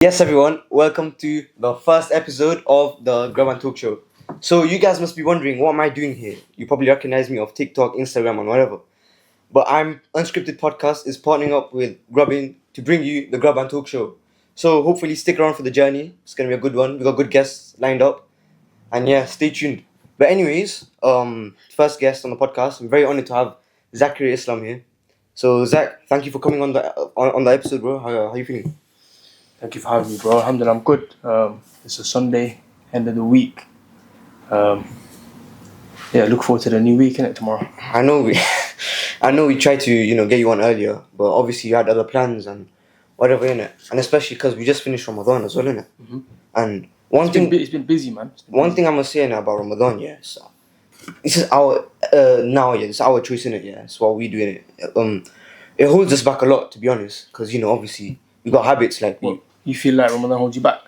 Yes, everyone, welcome to the first episode of the Grubb Talk show. So, you guys must be wondering, what am I doing here? You probably recognize me of TikTok, Instagram, and whatever. But Unscripted Podcast is partnering up with Grubbin to bring you the Grubb Talk show. So, hopefully, stick around for the journey. It's gonna be a good one. We got good guests lined up, and yeah, stay tuned. But anyways, first guest on the podcast. I'm very honored to have Zachary Islam here. So, Zach, thank you for coming on the episode, bro. How you feeling? Thank you for having me, bro. Alhamdulillah, I'm good. It's a Sunday, end of the week. Look forward to the new week, innit, tomorrow. I know we tried to get you on earlier, but obviously you had other plans and whatever, innit. And especially because we just finished Ramadan as well, innit. Mm-hmm. And it's been busy, man. Thing I must say now about Ramadan, yeah. So this is our it's our choice, innit. Yeah, it's what we do, innit. It holds us back a lot, to be honest, because obviously we got habits like You feel like Ramadan holds you back?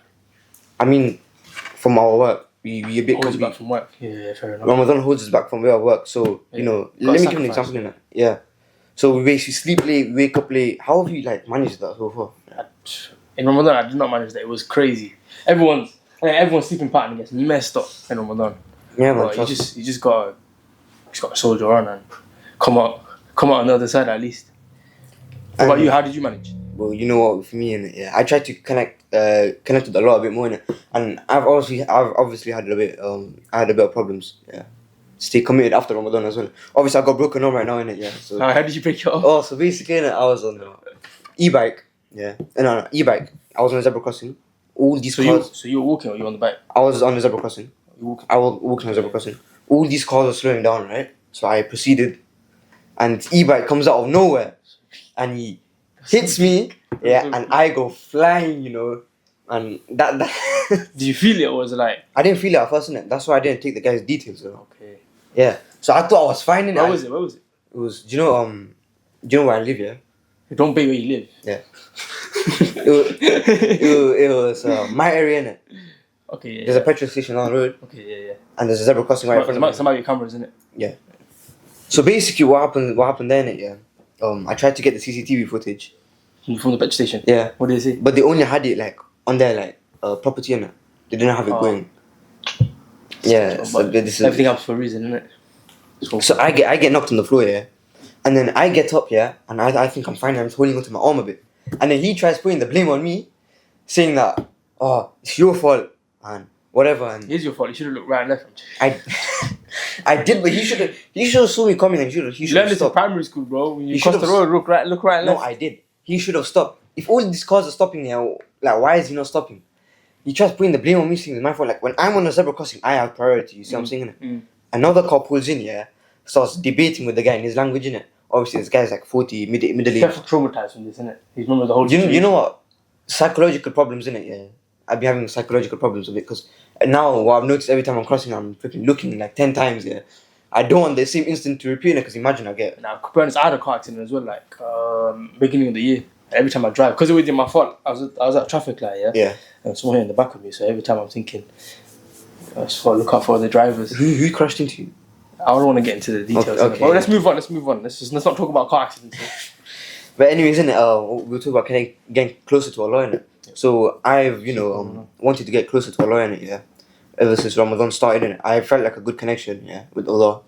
I mean, from our work, we a bit holds you back from work. Yeah, fair enough. Ramadan holds us back from where I work, so let me give an example in that. Yeah. So we basically sleep late, wake up late. How have you managed that so far? In Ramadan, I did not manage that. It was crazy. Everyone's sleeping pattern gets messed up in Ramadan. Yeah, man. You just gotta soldier on and come out on the other side at least. What about you? How did you manage? Well, you know what, for me, innit, I tried to connect with Allah a bit more, innit, and I've obviously had I had a bit of problems, yeah. Stay committed after Ramadan as well. Obviously, I got broken arm right now, innit, yeah. So how did you break your arm? Oh, so basically, innit, I was on e-bike, yeah. No, e-bike. I was on a zebra crossing. All these cars. So you were walking or you were on the bike? I was on the zebra crossing. I was walking on the zebra crossing. All these cars are slowing down, right? So I proceeded, and e-bike comes out of nowhere, and he hits me, yeah, and I go flying, and that. Did you feel it, or was it like? I didn't feel it at first, innit? That's why I didn't take the guy's details, though. Okay. Yeah, so I thought I was fine, innit? Where was it? It was, do you know where I live, yeah? Don't pay where you live. Yeah. it was my area, innit? Okay, yeah. There's a petrol station on the road. Okay, yeah. And there's a zebra crossing right in front of me. Some of your cameras, innit? Yeah. So basically, what happened then, yeah? I tried to get the CCTV footage. From the petrol station? Yeah. What did they say? But they only had it on their property, innit? They didn't have it going. Yeah. So everything happens for a reason, innit? So I get knocked on the floor, yeah? And then I get up, yeah? And I think I'm fine, I'm just holding onto my arm a bit. And then he tries putting the blame on me, saying that, oh, it's your fault, and whatever. And it is your fault, you should have looked right and left. I did, but he should have saw me coming, and he should learn this in primary school, bro. When you cross the road, look right and left. No, I did. He should have stopped. If all these cars are stopping now, why is he not stopping? He tries putting the blame on me, saying it's my fault. When I'm on a zebra crossing, I have priority. You see what I'm saying? Mm. Another car pulls in, yeah, starts debating with the guy in his language, innit? Obviously, this guy's 40, middle age. He's traumatized from this, innit? He's remember the whole situation. You know what? Psychological problems, innit? Yeah. I've been having psychological problems with it because now what I've noticed every time I'm crossing, I'm freaking looking 10 times, yeah. I don't want the same instant to repeat it because imagine I get. Now, to be honest, I had a car accident as well, beginning of the year. Every time I drive, because it was my fault. I was at a traffic light, yeah. Yeah. And someone here in the back of me, so every time I'm thinking, I just gotta look out for the drivers. Who crashed into you? I don't want to get into the details. Okay. But let's move on. Let's not talk about car accidents. But anyways, innit? We'll talk about getting closer to Allah, innit? Yeah. So I've wanted to get closer to Allah, innit? Yeah. Ever since Ramadan started, innit? I felt like a good connection, yeah, with Allah,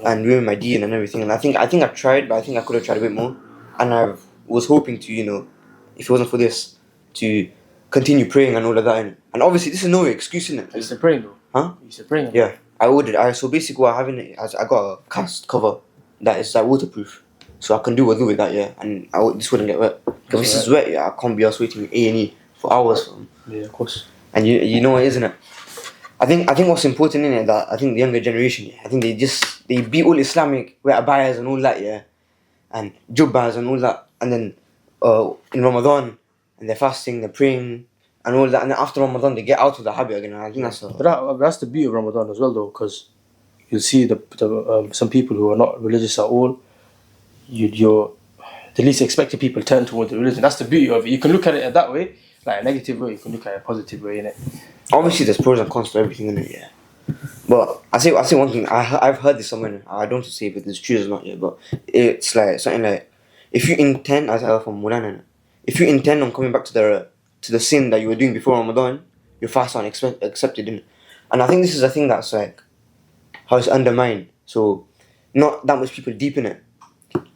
and with my deen and everything. And I think I tried, but I think I could have tried a bit more. And I was hoping to, if it wasn't for this, to continue praying and all of that, innit? And obviously, this is no excuse, innit? You said praying though. Huh? You said praying. Yeah. I ordered. So basically, what I have in it, I got a cast cover that is waterproof, so I can do with that, yeah. And this wouldn't get wet. Because if this is wet, yeah, I can't be waiting A&E for hours. Yeah, of course. And you know what, isn't it? I think what's important in it that I think the younger generation, yeah, I think they be all Islamic, wear abayas and all that, yeah, and jubbas and all that, and then in Ramadan, and they're fasting, they're praying, and all that, and then after Ramadan they get out of the habit again. And I think that's the beauty of Ramadan as well, though, because you'll see the some people who are not religious at all. You're the least expected people turn towards the religion. That's the beauty of it. You can look at it that way, like a negative way. You can look at it a positive way, innit? Obviously, there's pros and cons to everything, innit? Yeah. But I say one thing. I've heard this somewhere. I don't say if it's true or not yet, but it's something like if you intend, as I heard from Mulana, if you intend on coming back to to the sin that you were doing before Ramadan, your fast aren't accepted. Innit? And I think this is a thing that's like how it's undermined. So not that much people deep in it.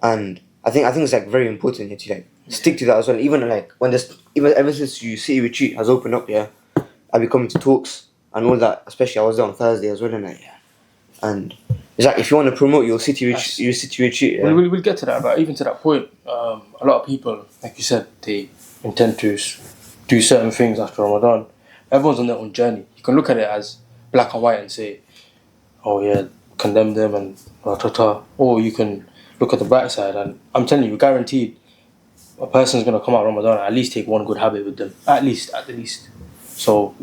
And I think it's like very important here to like stick to that as well. Even like when even ever since you City Retreat has opened up, yeah, I'll be coming to talks and all that. Especially I was there on Thursday as well, and like, and it's like if you want to promote your City Retreat, yeah. We'll get to that, but even to that point, a lot of people, like you said, they intend to do certain things after Ramadan. Everyone's on their own journey. You can look at it as black and white and say, oh yeah, condemn them and or you can look at the bright side, and I'm telling you, guaranteed a person's going to come out of Ramadan and at least take one good habit with them, at the least. So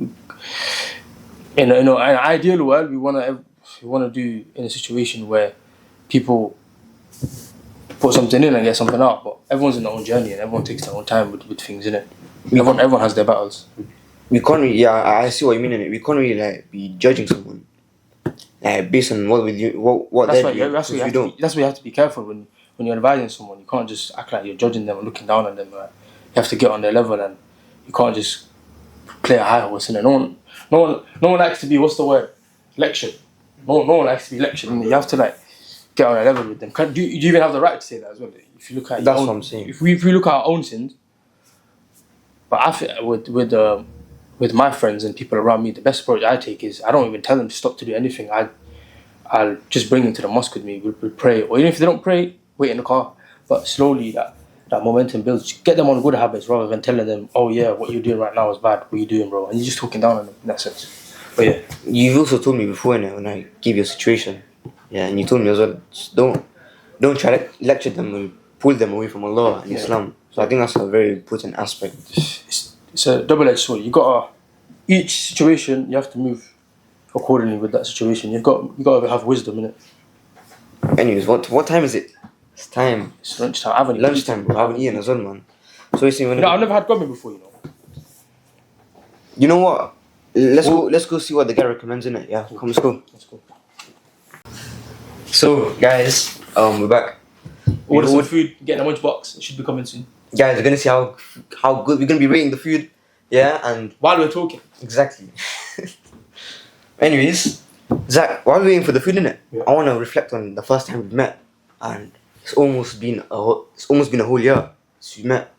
in an ideal world, we want to do in a situation where people put something in and get something out, but everyone's in their own journey and everyone takes their own time with things, innit? Everyone has their battles. We can't really, I see what you mean in it. We can't really like be judging someone based on what that's why you have to be careful when you're advising someone. You can't just act like you're judging them and looking down on them. You have to get on their level, and you can't just play a high horse. And no one likes to be, what's the word, lectured. No one likes to be lectured. You have to like get on a level with them. Do you even have the right to say that as well? If you look at that's what I'm saying. If we look at our own sins, but I feel with my friends and people around me, the best approach I take is I don't even tell them to stop to do anything. I'll just bring them to the mosque with me. We'll pray, or even if they don't pray, wait in the car. But slowly that momentum builds. Get them on good habits rather than telling them, oh yeah, what you're doing right now is bad. What are you doing, bro? And you're just talking down on them in that sense. But yeah, you've also told me before, when I gave you a situation, and you told me as well, just don't try to lecture them and pull them away from Allah and Islam. So I think that's a very important aspect. It's a double-edged sword. Each situation you have to move accordingly with that situation. You've got to have wisdom in it. Anyways, what time is it? It's time. It's lunchtime. I haven't eaten. Lunchtime, bro. I haven't eaten as well, man. So I've never had grubbing before, You know what? Let's go see what the guy recommends in it. Yeah, come, let's go. So guys, we're back. Order some food. Get in a lunchbox. It should be coming soon. Guys, we're gonna see how good we're gonna be rating the food. Yeah, and while we're talking. Exactly. Anyways, Zach, while we're waiting for the food, innit? Yeah. I wanna reflect on the first time we met, and it's almost been a whole year since we met.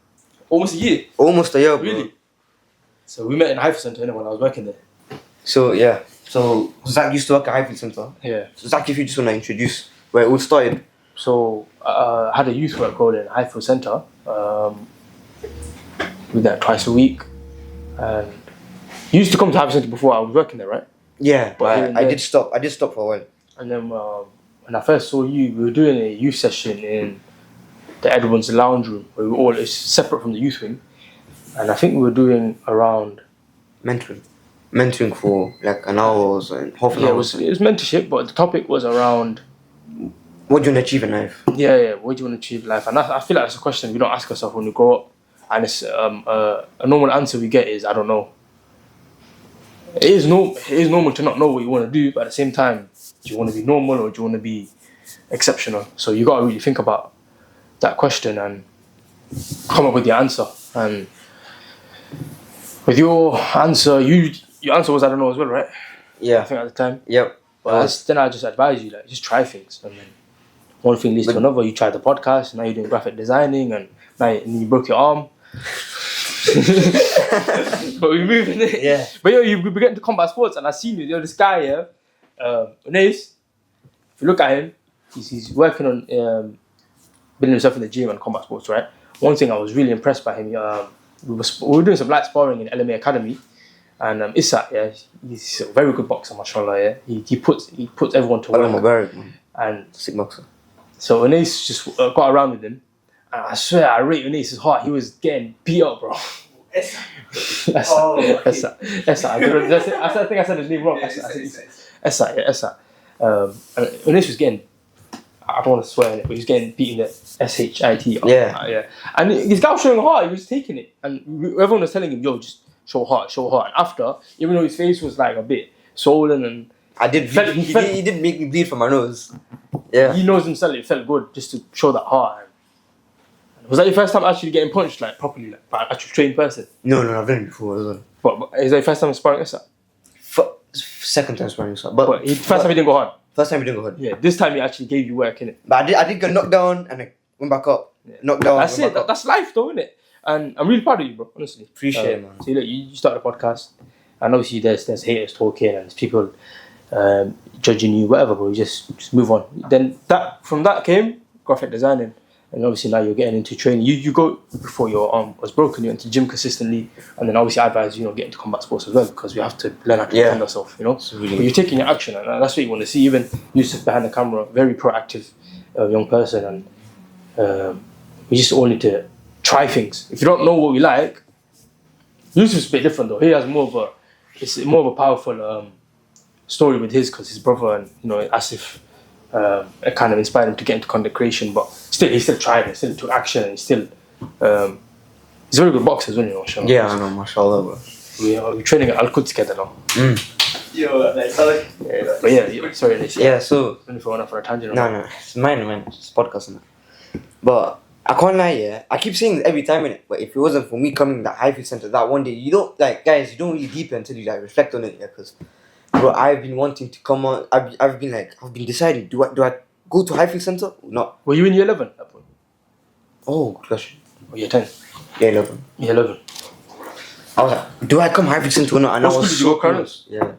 Almost a year. Almost a year, bro. Really? So we met in Haifa Centre when I was working there. So yeah, Zach used to work at Haifa Centre. Yeah. So Zach, if you just wanna introduce where it all started. So I had a youth work role in Haifa Centre. We did that twice a week, and you used to come to Haifa Centre before I was working there, right? Yeah, but I did stop for a while. And then when I first saw you, we were doing a youth session in the Edwards lounge room, where it's separate from the youth wing, and I think we were doing around mentoring for like an hour or so, half an hour. It was mentorship, but the topic was around what do you want to achieve in life? Yeah, what do you want to achieve in life? And I feel like that's a question we don't ask ourselves when we grow up, and it's a normal answer we get is I don't know. It is normal to not know what you want to do, but at the same time, do you want to be normal or do you want to be exceptional? So you got to really think about that question and come up with your answer. And with your answer, your answer was I don't know as well, right? Yeah. I think at the time. Yep. But then I just advise you, like, just try things, and then one thing leads to another. You tried the podcast, now you're doing graphic designing, and now you broke your arm. But we're moving it. Yeah. But you be getting to combat sports, and I seen you. This guy here, Unais. If you look at him, he's working on building himself in the gym and combat sports, right? One thing I was really impressed by him. We were doing some light sparring in LMA Academy, and Issa, he's a very good boxer, mashallah. Yeah, he puts everyone to work. And sick boxer. So Unais just got around with him. And I swear, I rate Unais' heart. He was getting beat up, bro. Essa. I think I said his name wrong. Essa. And Unais was getting, I don't want to swear on it, but he was getting beaten at SHIT. Yeah. And this guy was showing heart. He was taking it. And everyone was telling him, yo, just show heart. And after, even though his face was like a bit swollen and he did make me bleed from my nose. Yeah. He knows himself, it felt good just to show that heart. Was that your first time actually getting punched, like properly, like by an actual trained person? No, I've done it before as well. But is that your first time sparring Issa? Second time sparring, but First time he didn't go hard. First time he didn't go hard. Yeah, this time he actually gave you work, innit? But I did get knocked down and I went back up. Yeah. Knocked down. That's it. That's life, though, innit? And I'm really proud of you, bro. Honestly, Appreciate it, man. So look, you started a podcast, and obviously there's haters talking and there's people judging you, whatever. But you just move on. Then from that came graphic designing, and obviously now you're getting into training. You go before your arm was broken. You went to gym consistently, and then obviously I advise get into combat sports as well because we have to learn how to defend ourselves. Really, but you're taking your action, and that's what you want to see. Even Yusuf behind the camera, very proactive young person, and we just all need to try things. If you don't know what we like, Yusuf's a bit different though. He has it's more of a powerful story with his, because his brother and Asif it kind of inspired him to get into content creation, but he still tried it, still took action, and he's a very good boxer as well, mashallah. Yeah, I know, mashallah, bro. We're training at Al-Quds together now. But yeah, sorry, Anis. Yeah, so If I went off for a tangent. no, it's mine, it's podcast, innit? But I can't lie, I keep saying this every time, innit? But if it wasn't for me coming to that Highfield Center that one day, you don't really deep it until you reflect on it, because bro, I've been wanting to come on. I've been deciding, do I go to Highfield Center or not? Were you in year 11 at that point? Oh, good question. Or year 10? Year 11. Year 11. I was like, do I come Highfield Center or not? And What I was school did you so go, Colonel? close. Yeah.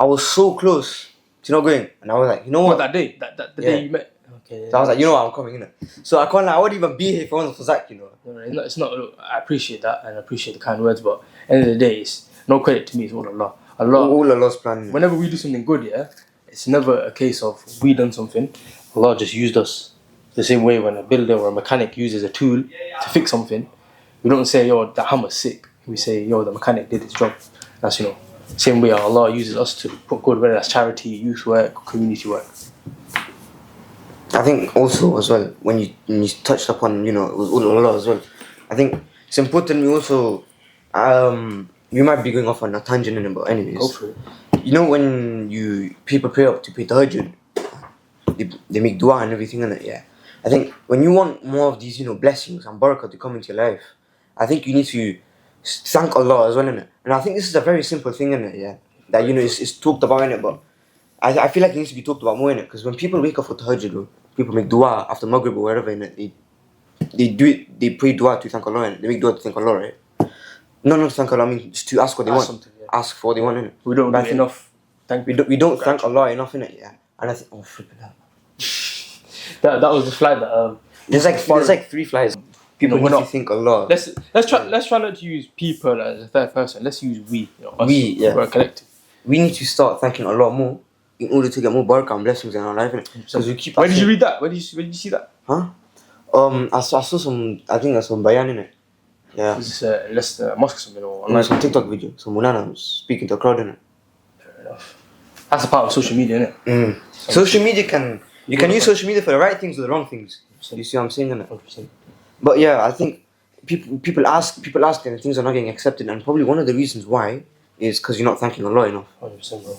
I was so close to not going. And I was like, you know what? That day? The day you met? Okay. So I was like, you know what, I'm coming in. So I can't lie, I wouldn't even be here if it wasn't for Zach, No, it's not. Look, I appreciate that and I appreciate the kind words, but at the end of the day, it's no credit to me. It's all Allah. All Allah's plan. Whenever we do something good, it's never a case of we done something. Allah just used us. The same way when a builder or a mechanic uses a tool to fix something, we don't say, yo, the hammer's sick. We say, yo, the mechanic did his job. That's same way Allah uses us to put good, whether that's charity, youth work, community work. I think also as well, when you touched upon, it was all Allah as well. I think it's important we also, we might be going off on a tangent in it, but anyways. Go for it. When people pray up to pay tahajjud, they make dua and everything in it, yeah. I think when you want more of these, blessings and barakah to come into your life, I think you need to thank Allah as well in it. And I think this is a very simple thing in it, yeah. That it's talked about in it, but I feel like it needs to be talked about more in it, because when people wake up for tahajjud, people make dua after Maghrib or wherever in it, they do it, they pray dua to thank Allah, and they make dua to thank Allah, right? No, not to thank Allah, I mean just to ask what they want. Ask for what they want in it. We don't do enough. We don't thank Allah enough in it, yeah. And I think, oh flipping hell. That was the fly that There's like 3 flies. People need to think Allah. Let's try not to use people as a third person. Let's use we. Us. Yeah. We're a collective. We need to start thanking Allah more in order to get more barakah and blessings in our life, innit? Because we keep. Where did you read that? Where did you see that? Huh? I saw some. I think there's some bayan in it. Yeah. Is this a mosque or something or Online some TikTok video. Some Mulana was speaking to a crowd in it. Fair enough. That's a part of social media, innit? Social media you can use social media for the right things or the wrong things. You see what I'm saying, innit? 100%. But yeah, I think people ask and things are not getting accepted, and probably one of the reasons why is because you're not thanking Allah enough. 100%, bro.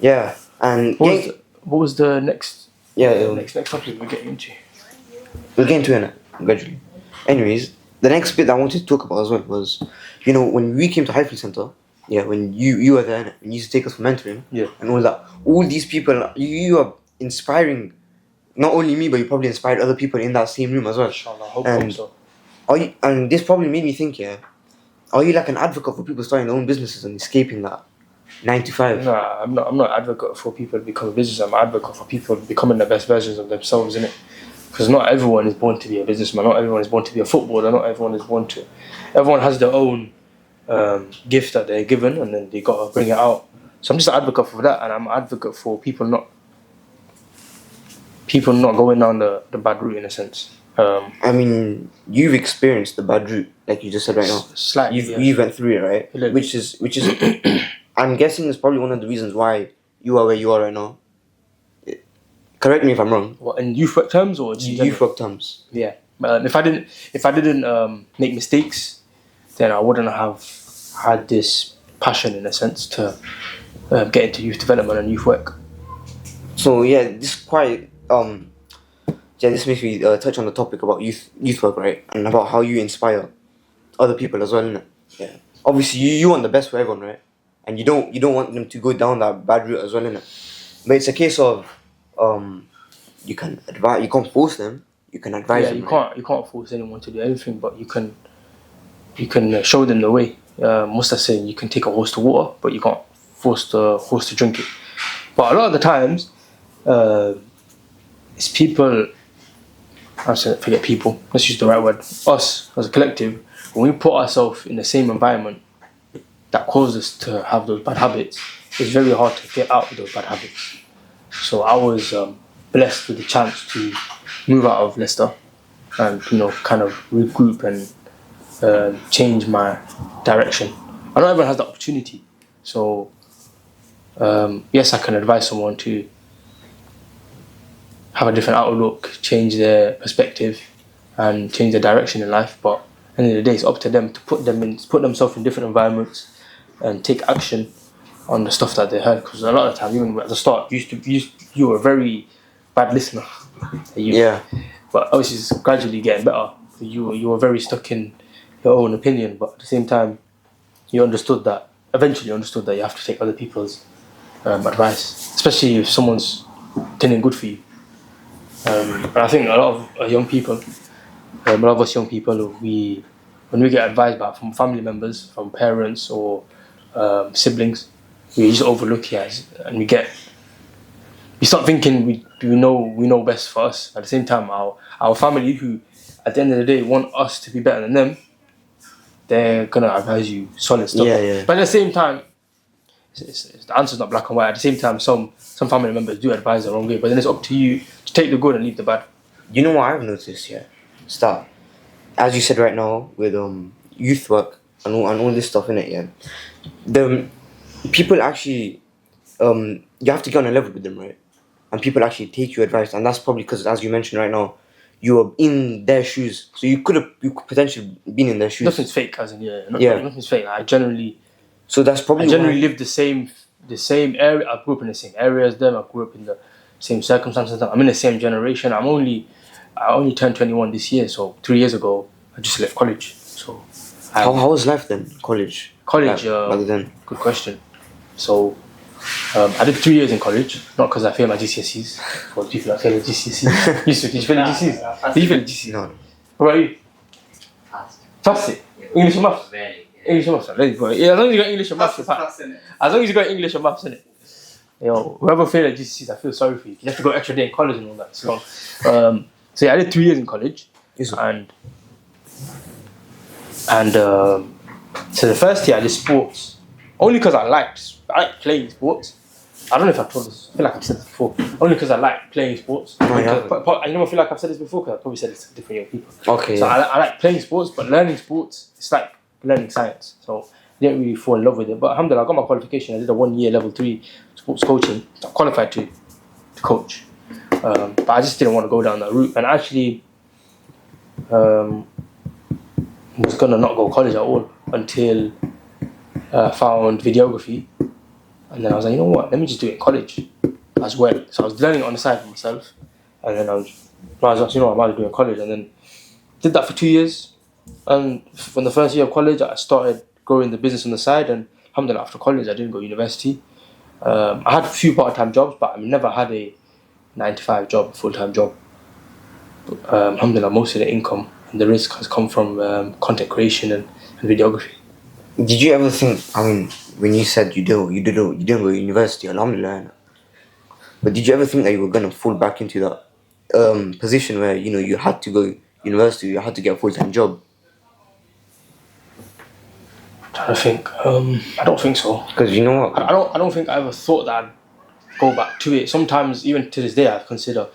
Yeah, and what was the next? Yeah, next topic we're getting into. We'll get into it gradually. Anyways, the next bit that I wanted to talk about as well was, when we came to Highfield Center, yeah, when you were there, and you used to take us for mentoring, and all that, all these people, you are inspiring. Not only me, but you probably inspired other people in that same room as well. Inshallah, I hope so. And this probably made me think, are you like an advocate for people starting their own businesses and escaping that 9 to 5? No, I'm not an advocate for people to become a business. I'm an advocate for people becoming the best versions of themselves, innit? Because not everyone is born to be a businessman. Not everyone is born to be a footballer. Not everyone is born to. Everyone has their own gift that they're given, and then they gotta bring it out. So I'm just an advocate for that, and I'm an advocate for people not going down the bad route in a sense. I mean, you've experienced the bad route, like you just said right now. Slightly, you went through it, right? Which is, I'm guessing is probably one of the reasons why you are where you are right now. Correct me if I'm wrong. What, in youth work terms or just youth work terms? Yeah. If I didn't make mistakes, then I wouldn't have had this passion in a sense to get into youth development and youth work. So yeah, this is quite yeah, this makes me touch on the topic about youth work, right? And about how you inspire other people as well, innit? Yeah. Obviously, you want the best for everyone, right? And you don't want them to go down that bad route as well, innit? But it's a case of you can advise, you can't force them. You can advise Yeah, them. you can't force anyone to do anything, but you can show them the way. Most are saying you can take a horse to water, but you can't force the horse to drink it. But a lot of the times, it's people. I said forget people. Let's use the right word. Us as a collective, when we put ourselves in the same environment that causes us to have those bad habits, it's very hard to get out of those bad habits. So I was blessed with the chance to move out of Leicester and kind of regroup and change my direction. I know everyone has the opportunity, so yes, I can advise someone to have a different outlook, change their perspective, and change their direction in life. But at the end of the day, it's up to them to put themselves in different environments and take action on the stuff that they heard. Because a lot of the time, even at the start, you were a very bad listener. Yeah. But obviously, it's gradually getting better. You were very stuck in your own opinion, but at the same time, you eventually understood that you have to take other people's advice, especially if someone's doing good for you. And I think a lot of young people, a lot of us young people, when we get advice back from family members, from parents or siblings, we just overlook it, and we start thinking we know best for us. At the same time, our family, who at the end of the day want us to be better than them, they're gonna advise you solid stuff. Yeah. But at the same time, the answer's not black and white. At the same time, some family members do advise the wrong way, but then it's up to you to take the good and leave the bad. You know what I've noticed, yeah? Start, as you said right now, with youth work and all this stuff in it, yeah. The people actually you have to get on a level with them, right? And people actually take your advice, and that's probably because, as you mentioned right now, you are in their shoes, so you could potentially been in their shoes. Nothing's fake, cousin. Nothing's fake. So that's probably I generally live the same area. I grew up in the same area as them. I grew up in the same circumstances. I'm in the same generation. I only turned 21 this year, so 3 years ago I just left college. So how was life then? College. Back then. Good question. So I did 3 years in college, not because I failed my GCSEs. For the people that failed the GCSEs, did you fail the GCSEs? Did you fail the GCSEs? No. What about you? Passed it. English and maths. English and maths. Yeah, as long as you got English and maths, you're passed. As long as you got English and maths in it. Whoever failed at GCSEs, I feel sorry for you. You have to go extra day in college and all that. So yeah, I did 3 years in college, and so the first year I did sports only because I liked playing sports. I don't know if I've told this. I feel like I've said this before. Only because I like playing sports. I feel like I've said this before because I probably said this to different young people. Okay. So I like playing sports, but learning sports, it's like learning science. So I didn't really fall in love with it. But alhamdulillah, I got my qualification. I did a 1 year level 3 sports coaching. So I qualified to coach. But I just didn't want to go down that route. And actually, was gonna not go to college at all until I found videography. And then I was like, you know what? Let me just do it in college as well. So I was learning it on the side for myself. And then I was like, you know what? I might do it in college. And then did that for 2 years. And from the first year of college, I started growing the business on the side. And alhamdulillah, after college, I didn't go to university. I had a few part-time jobs, but I never had a 9-to-5 job, full-time job. Alhamdulillah, most of the income and the risk has come from content creation and videography. Did you ever think, when you said you didn't go to university, alhamdulillah, but did you ever think that you were going to fall back into that position where, you had to go to university, you had to get a full-time job? I'm trying to think. I don't think so. Because you know what? I don't think I ever thought that I'd go back to it. Sometimes, even to this day, I consider,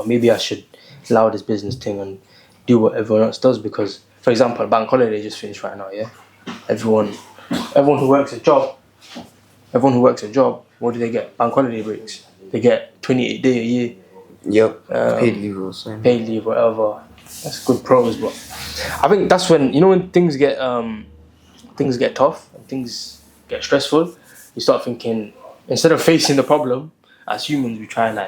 maybe I should allow this business thing and do what everyone else does. Because, for example, bank holiday just finished right now, yeah? Everyone who works a job, what do they get? Bank holiday breaks. They get 28 days a year. Yep. Paid leave or something. Paid leave, whatever. That's good pros, but I think that's when when things get tough and things get stressful, you start thinking, instead of facing the problem, as humans we try and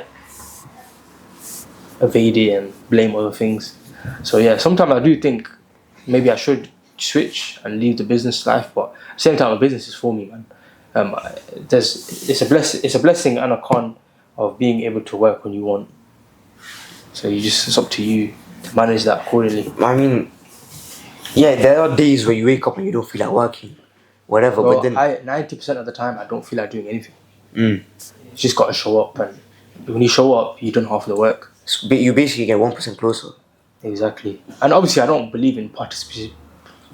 evade it and blame other things. So yeah, sometimes I do think maybe I should switch and leave the business life, but at the same time, a business is for me, man. It's a blessing and a con of being able to work when you want. So it's up to you to manage that accordingly. I mean, yeah, there are days where you wake up and you don't feel like working, whatever. Well, but then 90% of the time I don't feel like doing anything. Mm. You just got to show up, and when you show up, you done half the work. You basically get 1% closer. Exactly. And obviously, I don't believe in participation.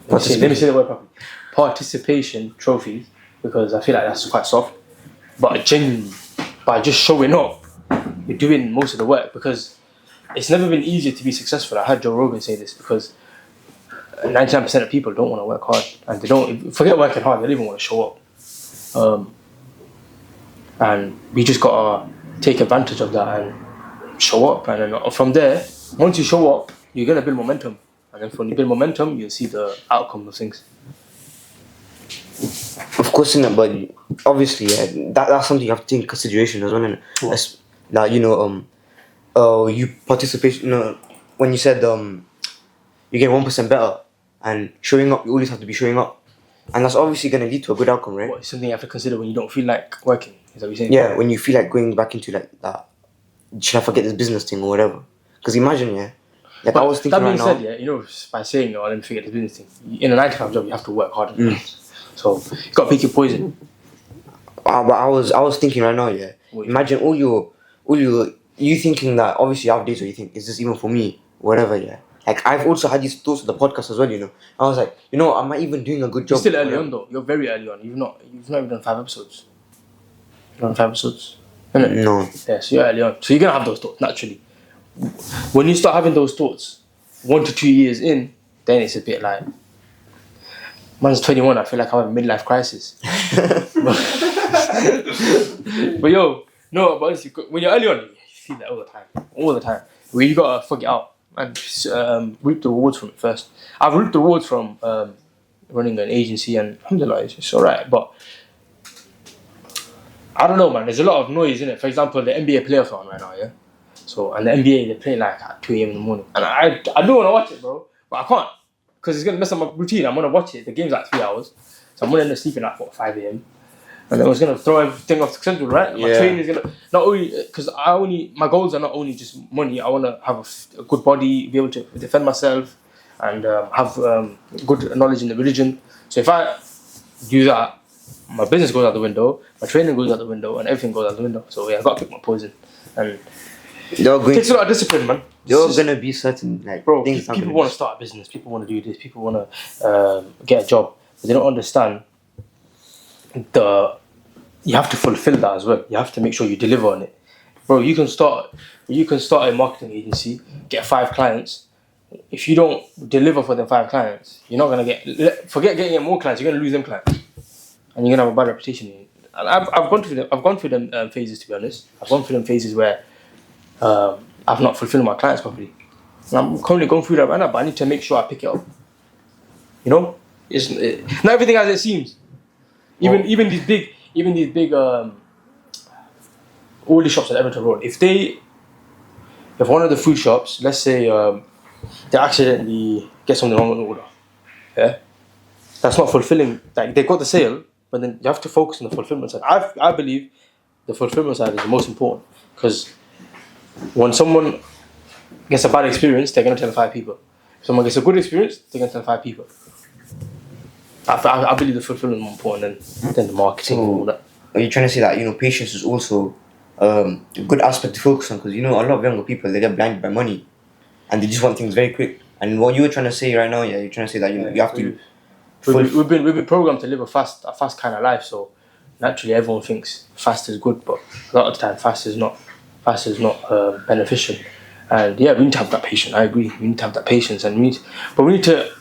Let me say the word properly. Participation trophies, because I feel like that's quite soft. But genuinely, by just showing up, you're doing most of the work, because it's never been easier to be successful. I heard Joe Rogan say this, because 99% of people don't want to work hard, and they don't forget working hard. They don't even want to show up. And we just gotta take advantage of that and show up. And then from there, once you show up, you're gonna build momentum. And then when you build momentum, you'll see the outcome of things. Of course, innit, but obviously, yeah, that's something you have to take into consideration as well, innit? What? That you participate. When you said you get 1% better, and showing up, you always have to be showing up, and that's obviously gonna lead to a good outcome, right? What, it's something you have to consider when you don't feel like working. Is that what you're saying? Yeah, when you feel like going back into like that, should I forget this business thing or whatever? Because imagine, yeah, like But I was thinking that being right now. said, yeah, by saying, let me forget the business thing. In a 9-to-5 job, you have to work hard. So you got to pick your poison. But I was thinking right now, yeah. What? Imagine you thinking that obviously you have days where you think, is this even for me? Whatever, yeah. Like I've also had these thoughts of the podcast as well, I was like, am I even doing a good job? You're still early on though. You're very early on. You've not even done 5 episodes. You've done 5 episodes. Isn't it? No. Yeah, so you're early on. So you're gonna have those thoughts naturally. When you start having those thoughts, 1 to 2 years in, then it's a bit like, man's 21. I feel like I'm having a midlife crisis. But but honestly, when you're early on, you feel that all the time. Where you gotta fuck it out and reap the rewards from it first. I've reaped the rewards from running an agency, and alhamdulillah, it's alright. But I don't know, man. There's a lot of noise in it. For example, the NBA playoffs are on right now, yeah. So, and the NBA, they play like at 2 a.m. in the morning, and I do want to watch it, bro, but I can't, because it's gonna mess up my routine. I'm gonna watch it. The game's like 3 hours, so I'm gonna end up sleeping at 5 a.m. And then I was gonna throw everything off the schedule, right? My training is gonna not only because my goals are not only just money. I wanna have a good body, be able to defend myself, and have good knowledge in the religion. So if I do that, my business goes out the window, my training goes out the window, and everything goes out the window. So yeah, I gotta pick my poison. And it takes a lot of discipline, man. There's gonna be certain things. People want to start a business. People want to do this. People want to get a job, but they don't understand you have to fulfill that as well. You have to make sure you deliver on it, bro. You can start a marketing agency, get 5 clients. If you don't deliver for them 5 clients, you're not gonna forget getting more clients. You're gonna lose them clients, and you're gonna have a bad reputation. And I've gone through them phases, to be honest. I've gone through them phases where I've not fulfilled my clients properly. And I'm currently going through that right now, but I need to make sure I pick it up. It's not everything as it seems. Even these big all the shops at Everton Road. If one of the food shops, let's say they accidentally get something wrong with the order, yeah, that's not fulfilling. Like they got the sale, but then you have to focus on the fulfillment side. I believe the fulfillment side is the most important, because when someone gets a bad experience, they're gonna tell 5 people. If someone gets a good experience, they're gonna tell 5 people. I believe the fulfillment is more important than the marketing and all that. Are you trying to say that patience is also a good aspect to focus on? Because a lot of younger people, they get blinded by money, and they just want things very quick. And what you were trying to say right now, you're trying to say that you have to. We've been programmed to live a fast kind of life, so naturally everyone thinks fast is good, but a lot of the time fast is not beneficial. And yeah, we need to have that patience. I agree. We need to have that patience, and we need to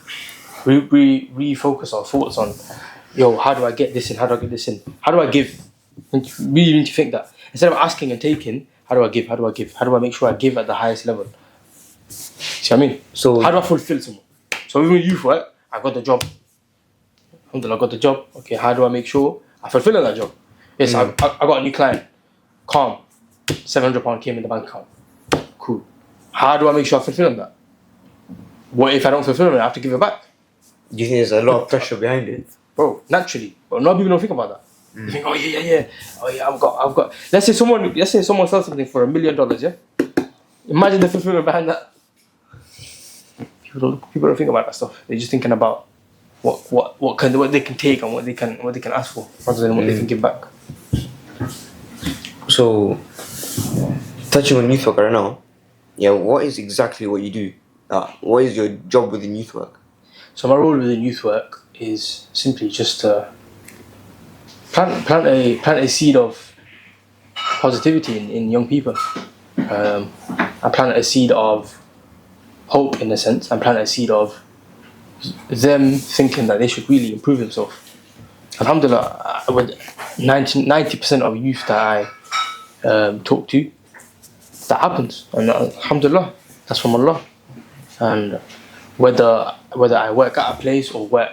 refocus our thoughts on, how do I get this in? How do I get this in? How do I give? And we need to think that instead of asking and taking, how do I give? How do I give? How do I make sure I give at the highest level? See what I mean? So how do I fulfill someone? So even youth, right? I got the job. Alhamdulillah, I got the job. Okay, how do I make sure I fulfill that job? Yes, I got a new client. Calm. £700 came in the bank account. Cool. How do I make sure I fulfill that? What if I don't fulfill it? I have to give it back. Do you think there's a lot of pressure behind it? Bro, naturally. But a lot of people don't think about that. You think, oh yeah. Oh yeah, I've got. Let's say someone sells something for $1 million, yeah? Imagine the fulfillment behind that. People don't think about that stuff. They're just thinking about what they can take and what they can ask for, rather than what they can give back. So, touching on youth work right now, yeah, what is exactly what you do? What is your job within youth work? So my role within youth work is simply just to plant a seed of positivity in young people. I plant a seed of hope, in a sense. I plant a seed of them thinking that they should really improve themselves. Alhamdulillah, with 90% of youth that I talk to, that happens. And alhamdulillah, that's from Allah. And whether I work at a place or work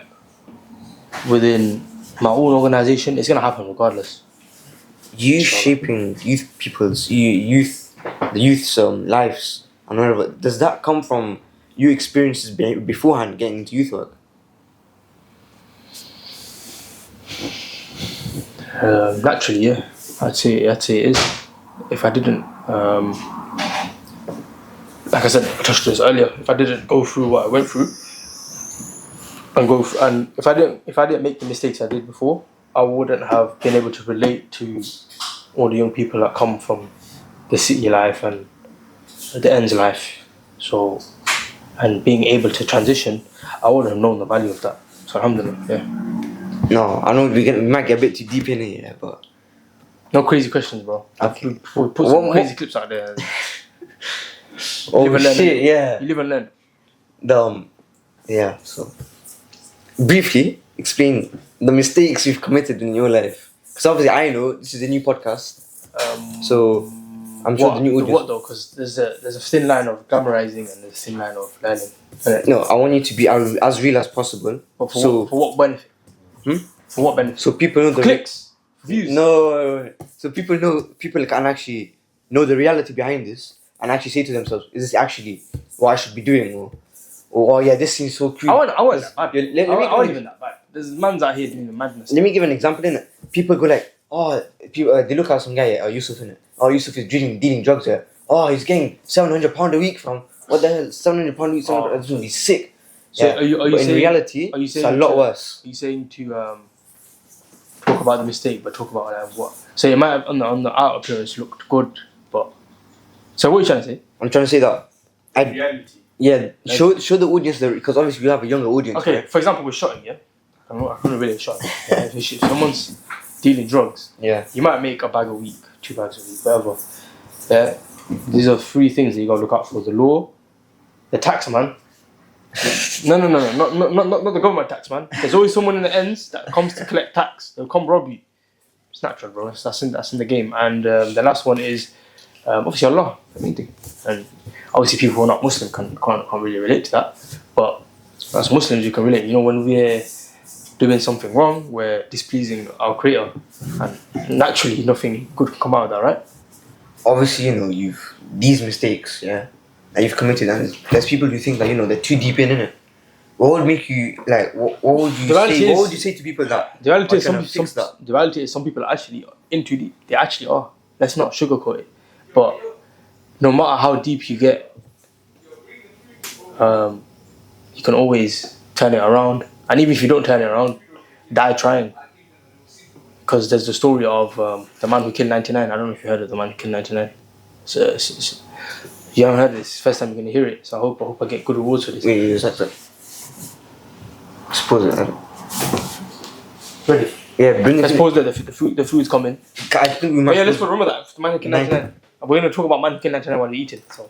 within my own organisation, it's gonna happen regardless. You shaping the youth's lives and whatever. Does that come from your experiences beforehand getting into youth work? Naturally, yeah. I'd say it is. If I didn't, like I said, I touched on this earlier. If I didn't go through what I went through, and if I didn't make the mistakes I did before, I wouldn't have been able to relate to all the young people that come from the city life and the ends life. So, and being able to transition, I wouldn't have known the value of that. So alhamdulillah, yeah. No, I know we might get a bit too deep in it, yeah, but no crazy questions, bro. Okay. We'll put some crazy clips out there. Oh shit, yeah. You live and learn. Yeah. So, briefly explain the mistakes you've committed in your life. Because obviously, I know this is a new podcast. So, I'm sure the new audience. What though? Because there's a thin line of glamorizing and there's a thin line of learning. No, I want you to be as real as possible. But for what benefit? For what benefit? So people know the clicks, views. No. So people can actually know the reality behind this and actually say to themselves, "Is this actually what I should be doing?" Or "Oh yeah, this seems so cute." I want that bad. I want even that bad. There's mans out here doing the madness. Let me give an example. In it, people go like, "Oh, they look at some guy, Yusuf in it. Oh, Yusuf is dealing drugs here. Oh, he's getting £700 a week from what the hell? £700 a week. That's gonna be sick." So yeah. are you but in saying, reality, it's a lot worse. Are you saying to talk about the mistake, but talk about what? So it might have on the outer appearance looked good, but so what are you trying to say? I'm trying to say that reality. Yeah, show the audience because obviously we have a younger audience. Okay, right? For example, with shotting, yeah. I couldn't really shot. Yeah, if someone's dealing drugs, yeah, you might make a bag a week, 2 bags a week, whatever. Yeah, these are 3 things that you gotta look out for: the law, the tax man. No, not the government tax man. There's always someone in the ends that comes to collect tax. They'll come rob you. It's natural, bro. That's in the game. And the last one is obviously Allah, the main thing. And obviously people who are not Muslim can't really relate to that. But as Muslims, you can relate. You know, when we're doing something wrong, we're displeasing our Creator, and naturally nothing good can come out of that, right? Obviously, you know, these mistakes, yeah, that you've committed, and there's people who think that, you know, they're too deep in it. What would make you like? What would you say? What would you say to people that? The reality is some people are actually in too deep. They actually are. Let's not sugarcoat it. But no matter how deep you get, you can always turn it around. And even if you don't turn it around, die trying. Because there's the story of the man who killed 99. I don't know if you heard of the man who killed 99. You haven't heard this. It's the first time you're going to hear it. So I hope I get good rewards for this. Wait, is that it? Suppose it. Ready? Yeah, bring it. Let's pause there. The food's coming. I think we might. Yeah, let's remember that. The man who killed 99. We're going to talk about man who killed 99 while we're eating. So.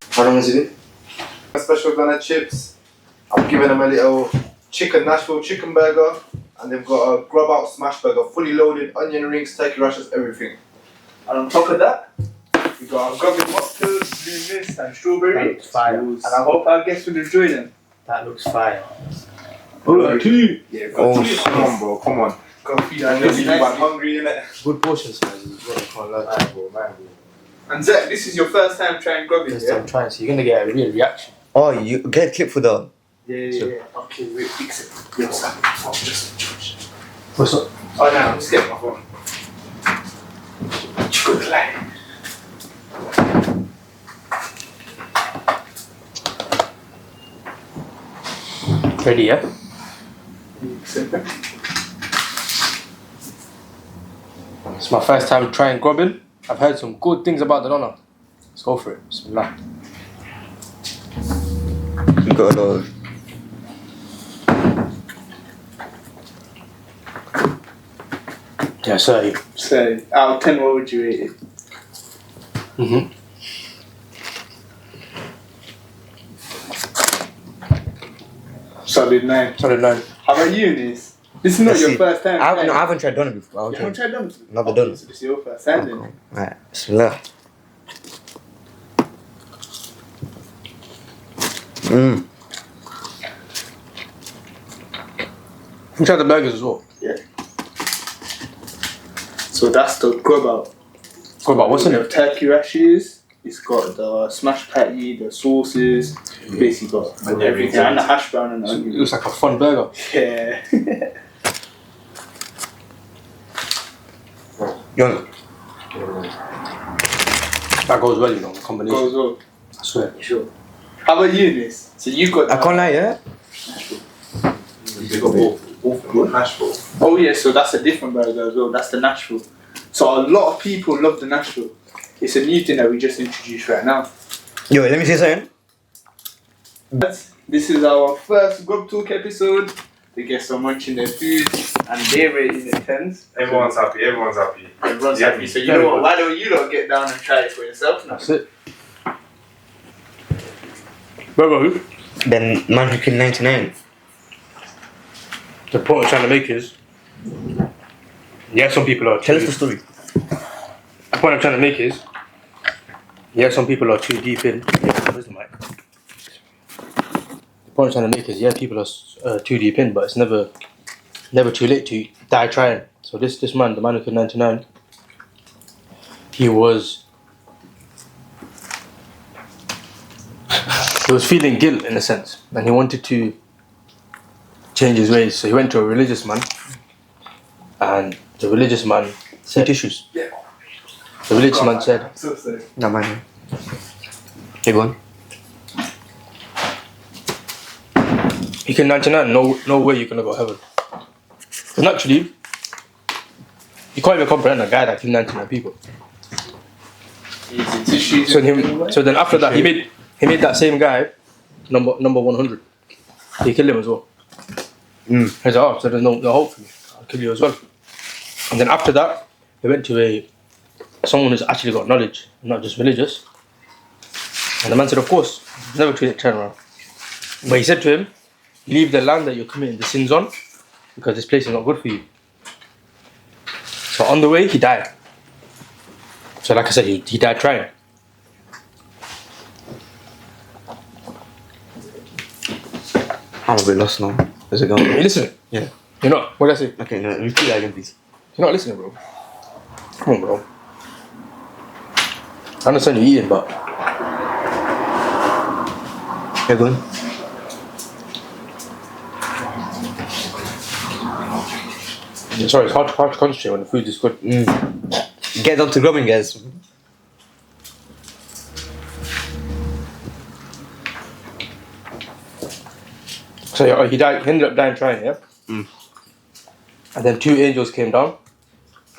How long has it been? A special gun of chips. I'm giving them a little Nashville chicken burger, and they've got a Grubb out smash burger, fully loaded, onion rings, turkey rashers, everything. And on top of that, we got Grubb mocktails, blue mist, and strawberry. Fire. And I hope our guests will enjoy them. That looks fire. Oh, two. Yeah, Oh, got 2. Come on, bro. Come on. Got to feed and you'll be hungry, innit? Good portion sizes as well. I can't lie. Man, bro. And Zach, this is your first time trying grubbing, First yeah? time trying, so you're gonna get a real reaction. Oh, you get a clip for the. Yeah. Okay, wait, fix it. Yo, Sam, just. What's up? Oh, no, I'm just getting my phone. Good light. Ready, yeah? It's my first time trying grubbing. I've heard some good things about the Donna. Let's go for it. Bismillah. You got a lot of. Yeah, sorry. So, out of 10, what would you rate it? Solid 9. Solid 9. How about you, Nis? This is not Let's your see. first time. I haven't tried Donna before. You haven't tried them? Never done. So this is your first time then? Right. Bismillah. You tried the burgers as well. Yeah. So that's the grub out. What about what's in The it? turkey rashes. It's got the smashed patty, the sauces. Basically got everything. And the hash brown and the It onion. looks like a fun burger. Yeah. You want? That goes well, you know, the combination. Goes well. I swear. Sure. How about you, Nis? So you got I can't lie, yeah. They got both good Nashville. Oh yeah, so that's a different burger as well. That's the Nashville. So a lot of people love the Nashville. It's a new thing that we just introduced right now. Yo, let me say something. This is our first Grubb Talk episode. The guests are munching their food and they're rating the 10s. Everyone's happy. Everyone's Yeah. happy. So you know what? Why don't you lot get down and try it for yourself now? That's it. Burger who? Then man who killed 99. The point I'm trying to make is, yeah, some people are Tell us too, the story. the point I'm trying to make is, yeah, some people are too deep in. Yeah, where's the mic? The point I'm trying to make is, yeah, people are too deep in, but it's never too late to die trying. So this man, the man who killed 99, he was feeling guilt in a sense, and he wanted to change his ways. So he went to a religious man, and the religious man said issues. Yeah. The religious man said, So sorry. No, man. Okay, go on. "You can 99, no way you're gonna go heaven." And actually, you can't even comprehend a guy that killed 99 people. Easy tissues. So then after that, he made that same guy number 100. He killed him as well. He's like, oh, so there's no hope for me. I'll kill you as well. And then after that, he went to someone who's actually got knowledge, not just religious. And the man said, of course, it's never too late to turn around. But he said to him, leave the land that you're committing the sins on, because this place is not good for you. So on the way, he died. So like I said, he died trying. I'm a bit lost now. Where's it going? Are you listening? Yeah. You're not? What did I say? Okay, no, repeat that again, please. You're not listening, bro. Come on, bro. I understand you're eating, but Yeah, go on. sorry, it's hard to concentrate when the food is good. Get down to grubbing, guys. So he died. He ended up dying trying, yeah. And then 2 angels came down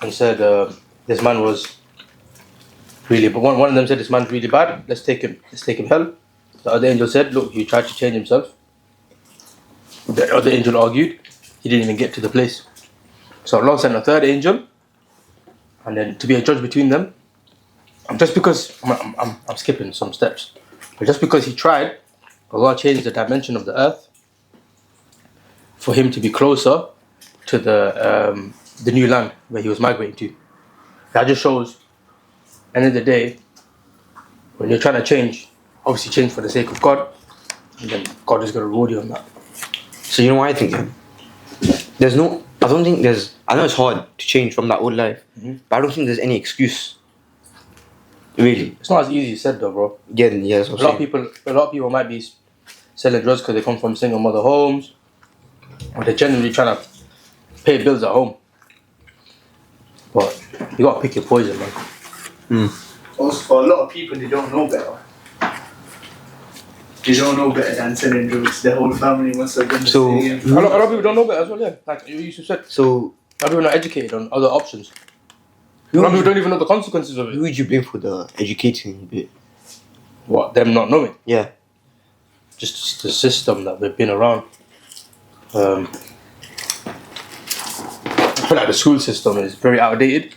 and said, "This man was really." But one of them said, "This man's really bad. Let's take him hell." The other angel said, "Look, he tried to change himself." The other angel argued. He didn't even get to the place. So Allah sent a third angel, and then to be a judge between them. Just because I'm skipping some steps, but just because he tried, Allah changed the dimension of the earth for him to be closer to the new land where he was migrating to. That just shows, end of the day, when you're trying to change, obviously change for the sake of God, and then God is going to reward you on that. So you know what I think? Yeah? I know it's hard to change from that old life, but I don't think there's any excuse Really? It's not as easy as said though, bro. Yeah, that's what I'm saying. A lot of people might be selling drugs because they come from single mother homes, or they're generally trying to pay bills at home. But you gotta pick your poison, man. Also, for a lot of people, they don't know better. They don't know better than selling drugs. Their whole family wants to go So- A lot of people don't know better as well, yeah. Like you used to said, So, a lot of people are not educated on other options. A who lot of would, people you, don't even know the consequences of who it. would you blame for the educating bit? What, them not knowing? Yeah. Just the system that we've been around. I feel like the school system is very outdated.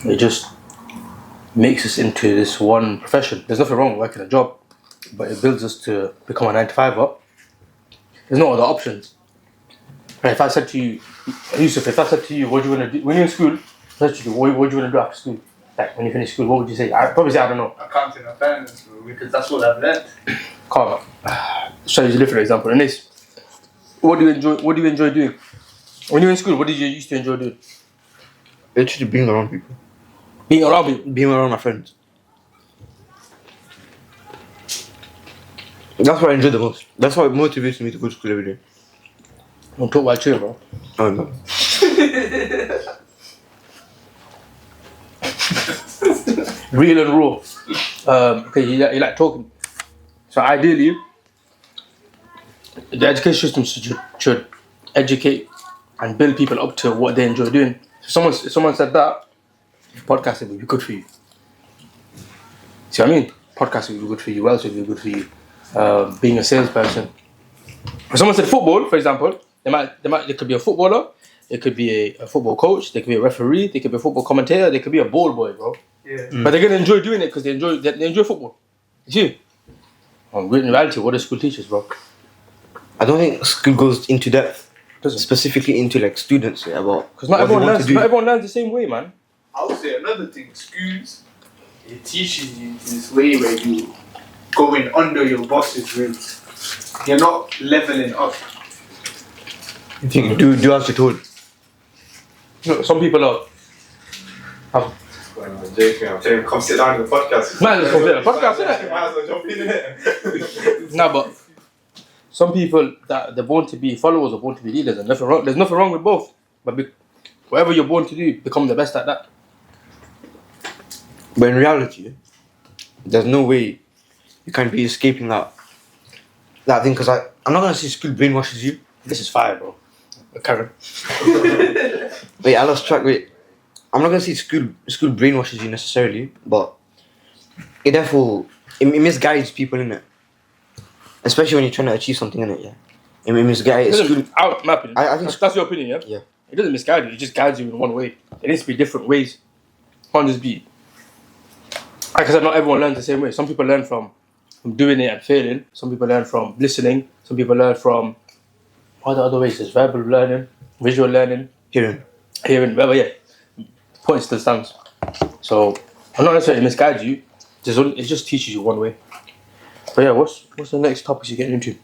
It just makes us into this one profession. There's nothing wrong with working a job, but it builds us to become a 9-to-5er. There's no other options. Right, if I said to you, Yusuf, what do you want to do when you're in school? I said to you, what do you want to do after school? Like when you finish school, what would you say? I'd probably say I don't know. Accounting and finance, bro, because that's what I've learned. Calm. Show you a different example. And this, what do you enjoy doing? When you're in school, what did you used to enjoy doing? Literally being around people. Being around people. Being around my friends. That's what I enjoy the most. That's what motivates me to go to school every day. Don't talk about chill, bro. Oh no. Real and raw. Okay, you like talking. So ideally, the education system should educate and build people up to what they enjoy doing. If someone said that, podcasting would be good for you. See what I mean? Podcasting would be good for you. What else would be good for you? Being a salesperson. If someone said football, for example, they could be a footballer, they could be a football coach, they could be a referee, they could be a football commentator, they could be a ball boy, bro. Yeah. But they're gonna enjoy doing it because they enjoy football. You see? In reality, what does school teach us, bro? I don't think school goes into depth, Doesn't. specifically into like students about Because not what they everyone want learns. to do. Not everyone learns the same way, man. I would say another thing, schools, it teaches you this way where you going under your boss's roots. You're not leveling up. I think do as you're told. Look, some people are. I'm joking. Come sit down in the podcast. Man, let's come sit in the podcast, innit? Might as well jump in it. Nah, but some people that they're born to be followers or born to be leaders, and nothing wrong. There's nothing wrong with both. But whatever you're born to do, become the best at that. But in reality, there's no way you can be escaping that thing. Because I'm not gonna say school brainwashes you. This is fire, bro. Karen. Wait, I lost track. Wait, I'm not gonna say school brainwashes you necessarily, but it misguides people in it. Especially when you're trying to achieve something in it, yeah. It misguides school. My opinion. I think that's your opinion, yeah? Yeah. It doesn't misguide you, it just guides you in one way. It needs to be different ways. Can't just be. Like I said, not everyone learns the same way. Some people learn from doing it and failing. Some people learn from listening. Some people learn from what are the other ways? There's verbal learning, visual learning, hearing. whatever, yeah. Point still stands. So I'm not necessarily misguide you. It just teaches you one way. But yeah, what's the next topics you're getting into?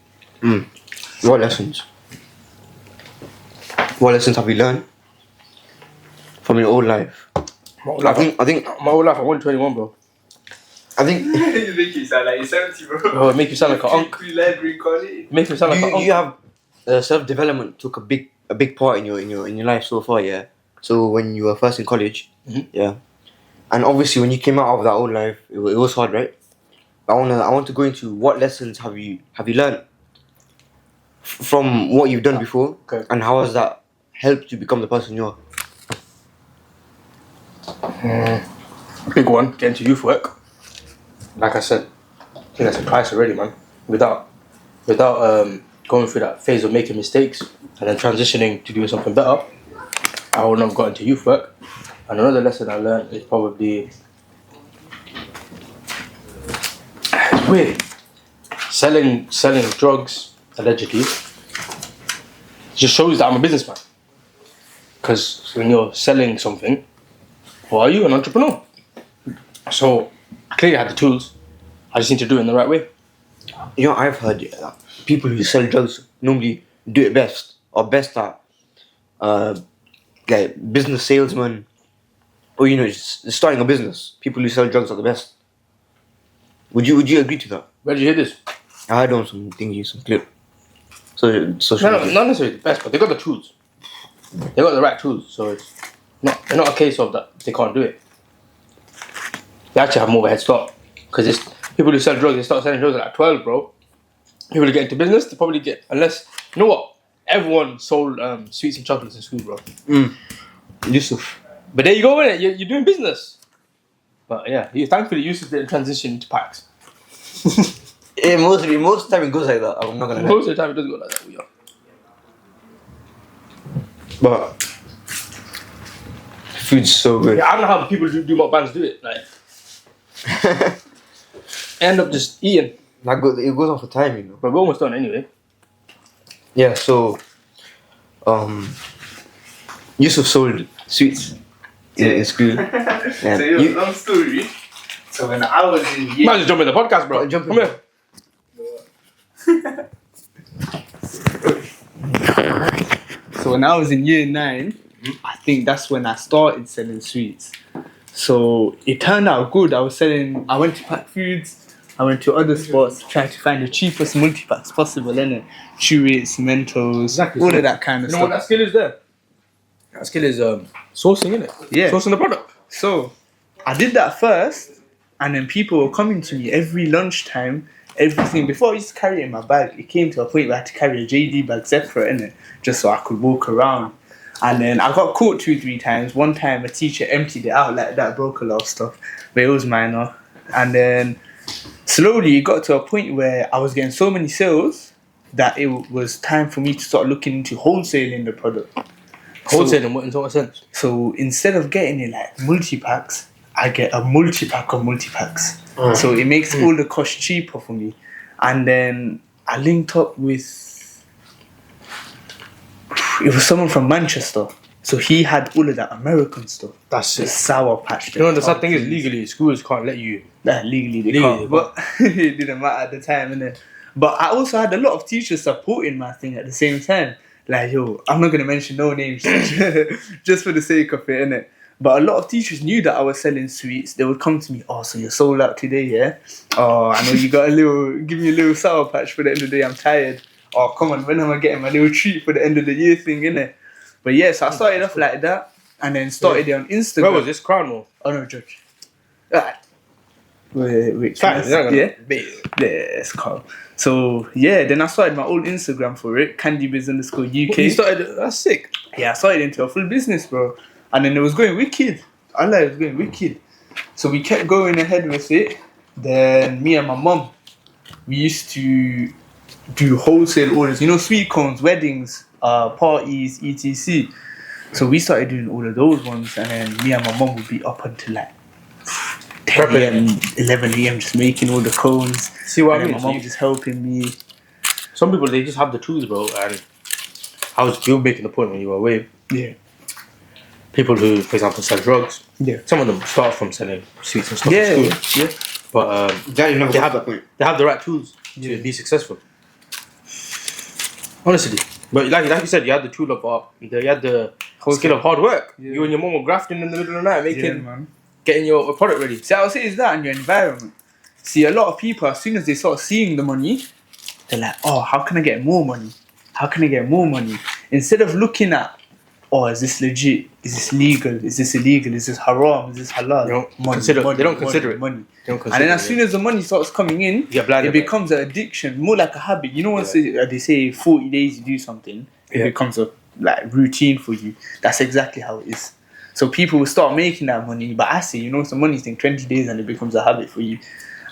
What lessons? What lessons have you learned from your old life? I think My whole life I'm 121, bro. I think You make it sound like you're 70, bro. Oh, it makes you sound like an uncle. Library college. Makes me sound like an uncle. you have self-development took a big part in your life so far, yeah. So when you were first in college, yeah, and obviously when you came out of that old life, it was hard, right? I want to go into what lessons have you learned from what you've done before, Okay. and how has that helped you become the person you are? Big one, get into youth work. Like I said, I think I said twice already, man. Without going through that phase of making mistakes and then transitioning to doing something better, I would not have got into youth work. And another lesson I learned is probably it's weird. Selling drugs allegedly just shows that I'm a businessman. Because when you're selling something, who are you? An entrepreneur. So I clearly had the tools. I just need to do it in the right way. You know, I've heard that people who sell drugs normally do it best, or best at like business salesmen, or just starting a business. People who sell drugs are the best. Would you agree to that? Where did you hear this? I heard on some thingy, some clip. So social No, media. not necessarily the best, but they got the tools. They got the right tools, so it's not a case of that they can't do it. They actually have more of a head start because it's people who sell drugs. They start selling drugs at like 12, bro. People who get into business, they probably get unless you know what. Everyone sold sweets and chocolates in school, bro. Yusuf. But there you go, innit? You're doing business. But yeah, thankfully Yusuf didn't transition into packs. Yeah, most of the time it goes like that. I'm not gonna lie. Most of the time it doesn't go like that. We are. But food's so good. Yeah, I don't know how people who do mukbangs do it. Like, end up just eating. It goes on for time, But we're almost done anyway. Yeah, so Yusuf sold sweets in school. So yo, long story. So when I was in year, Might just jump in the podcast, bro. Jump in. Come here. so when I was in year 9, I think that's when I started selling sweets. So it turned out good. I went to Pack Foods, I went to other spots, trying to find the cheapest multi-packs possible, innit? Chewies, Mentos, Exactly. all of that kind of You know what stuff. that skill is there? That skill is sourcing, innit? Yeah. Sourcing the product. So I did that first, and then people were coming to me every lunchtime, everything. Before I used to carry it in my bag, it came to a point where I had to carry a JD bag separate, innit? Just so I could walk around. And then I got caught 2-3 times. One time a teacher emptied it out like that, broke a lot of stuff, but it was minor. And then slowly it got to a point where I was getting so many sales that it was time for me to start looking into wholesaling the product. Wholesale in what sense? So instead of getting it like multi-packs, I get a multi-pack of multi-packs. So it makes all the cost cheaper for me. And then I linked up with, it was someone from Manchester. So he had all of that American stuff. That's The it. Sour Patch. You know, the sad thing is legally, schools can't let you. Legally they Legally, can't. But it didn't matter at the time, innit? But I also had a lot of teachers supporting my thing at the same time. Like, yo, I'm not going to mention no names just for the sake of it, innit? But a lot of teachers knew that I was selling sweets. They would come to me, oh, so you're sold out today, yeah? Oh, I know you got give me a little Sour Patch for the end of the day, I'm tired. Oh, come on, when am I getting my little treat for the end of the year thing, innit? But yeah, so I started off like that and then started it on Instagram. Where was this? Crown or? Oh, no, Judge. Which Fine, you're not gonna- yeah, it's calm. So yeah, then I started my old Instagram for it, candybiz_UK. You started. That's sick. Yeah, I started into a full business, bro. And then it was going wicked. I like it was going wicked. So we kept going ahead with it. Then me and my mum, we used to do wholesale orders. You know, sweet cones, weddings, parties, etc. So we started doing all of those ones, and then me and my mum would be up until like 10 a.m., 11 a.m. just making all the cones. See what I And mean? then my mum just helping me. Some people, they just have the tools, bro. And you were making the point when you were away. Yeah. People who, for example, sell drugs. Yeah. Some of them start from selling sweets and stuff Yeah, at school. yeah. But You never they got have that point. they have the right tools to be successful. Honestly. But like you said, you had the tool of you had the skill of hard work. Yeah. You and your mom were grafting in the middle of the night, Man. getting your product ready. See, I would say is that in your environment. See, a lot of people, as soon as they start seeing the money, they're like, oh, how can I get more money? How can I get more money? Instead of looking at, oh, is this legit? Is this legal? Is this illegal? Is this haram? Is this halal? They don't consider it. They don't consider it. Money. They don't And then as consider soon as the money starts coming in, get blinded it by it. becomes an addiction, more like a habit. You know, once they say 40 days you do something, it Yeah. becomes a like routine for you. That's exactly how it is. So people will start making that money, but I say, you know, some money thing 20 days and it becomes a habit for you.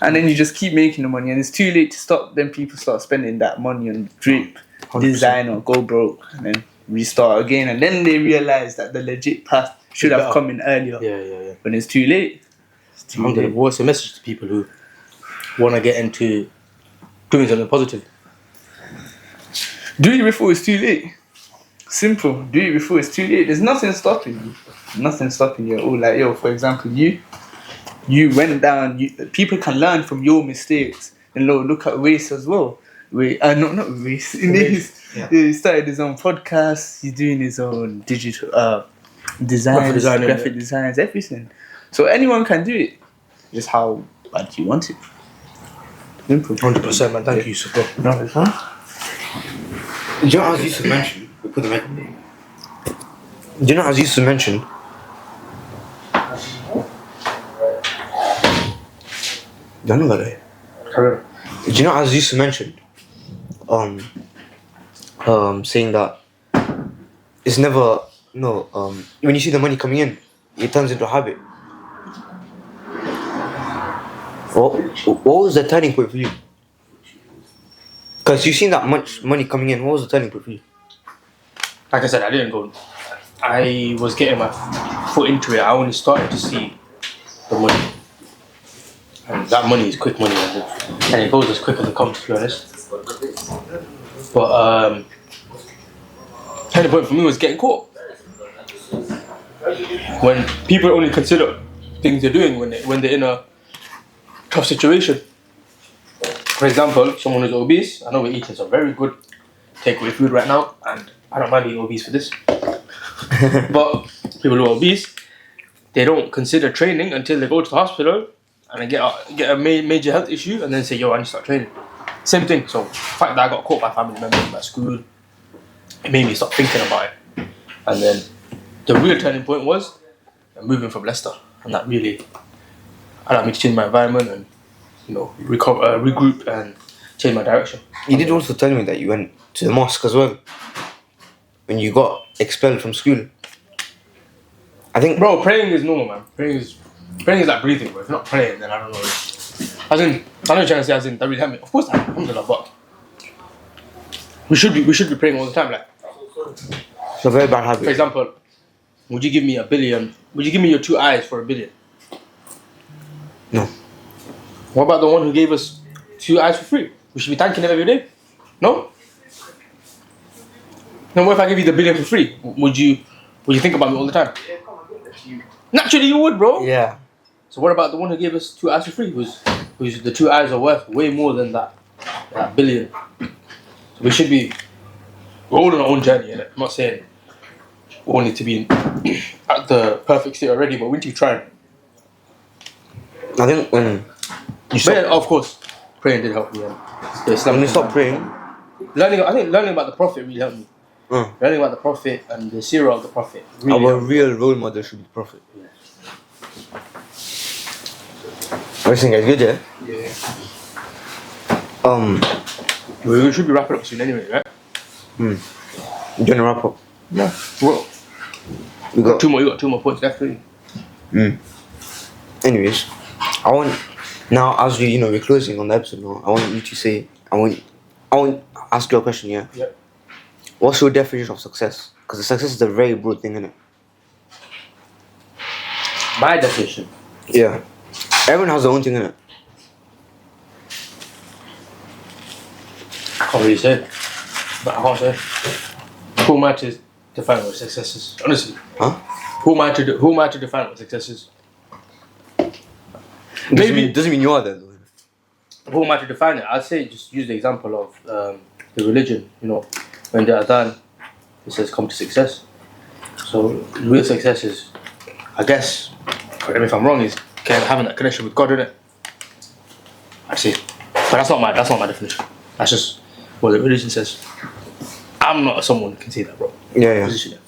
And then you just keep making the money and it's too late to stop. Then people start spending that money on drip, 100%. design or go broke and then restart again. And then they realize that the legit path should have come in earlier. Yeah. When it's too late. It's too I'm gonna late. voice a message to people who want to get into doing something positive. Do it before it's too late. Simple. Do it before it's too late. There's nothing stopping you. Nothing stopping you at all. Like, yo, for example, you went down. People can learn from your mistakes and look at Waste as well. Not Waste. He started his own podcast. He's doing his own digital designs, designing, graphic designs, everything. So anyone can do it. Just how bad you want it. Simple. 100%, man. Thank you, support. No, it's fine. Do you know as Yusuf mentioned? We put the mic on. Do you know as Yusuf mentioned? Do you know that guy? Do you know as Yusuf mentioned? Saying that it's never when you see the money coming in, it turns into a habit. What was the turning point for you? Because you seen that much money coming in, what was the turning point for you? Like I said, I didn't go. I was getting my foot into it. I only started to see the money. And that money is quick money. And it goes as quick as it comes, to be honest. But, turning point for me was getting caught. When people only consider things they're doing when they're in a tough situation. For example, someone who's obese, I know we're eating some very good takeaway food right now, and I don't mind being obese for this. But people who are obese, they don't consider training until they go to the hospital and they get a major health issue and then say, yo, I need to start training. Same thing. So the fact that I got caught by family members at school, it made me start thinking about it. And then the real turning point was moving from Leicester, and that really allowed me to change my environment and regroup and change my direction. You did also tell me that you went to the mosque as well when you got expelled from school. I think, bro, praying is normal, man. Praying is like breathing, bro. If you're not praying, then I don't know. I know you're trying to say, that really helped me. Of course, alhamdulillah, but we should be praying all the time. Like, it's a very bad habit. for example, would you give me $1 billion? Would you give me your 2 eyes for $1 billion? No. What about the one who gave us 2 eyes for free? We should be thanking him every day. No. Then what if I give you the $1 billion for free? Would you think about me all the time? Naturally, you would, bro. Yeah. So what about the one who gave us 2 eyes for free? Who's the 2 eyes are worth way more than that $1 billion. So we're all on our own journey, innit? I'm not saying we all need to be at the perfect state already, but we need to try. I think when you stop, Of course, praying did help me. when you stop praying, Learning about the Prophet really helped me. Learning about the Prophet and the seerah of the Prophet. Really our helped me. real role model should be the Prophet. Everything is good, yeah? Yeah. We should be wrapping up soon anyway, right? You wanna wrap up? Yeah. Well, We got you got 2 more points left, really. Anyways, I want now as we're closing on the episode now, I want you to say I want to ask you a question, yeah? Yep. What's your definition of success? Because success is a very broad thing, innit? My definition. Yeah. Everyone has their own thing, innit? I can't really say. But I can't say. Who am I to define what success is? Honestly. Huh? Who am I to define what success is? Doesn't mean you are there, though. Who am I to define it? I'd say just use the example of the religion. When the adhan, it says come to success. So real success is, I guess, correct me if I'm wrong, is having that connection with God, innit? I'd say. But that's not my definition. That's just what the religion says. I'm not someone who can say that, bro. Yeah. Position it.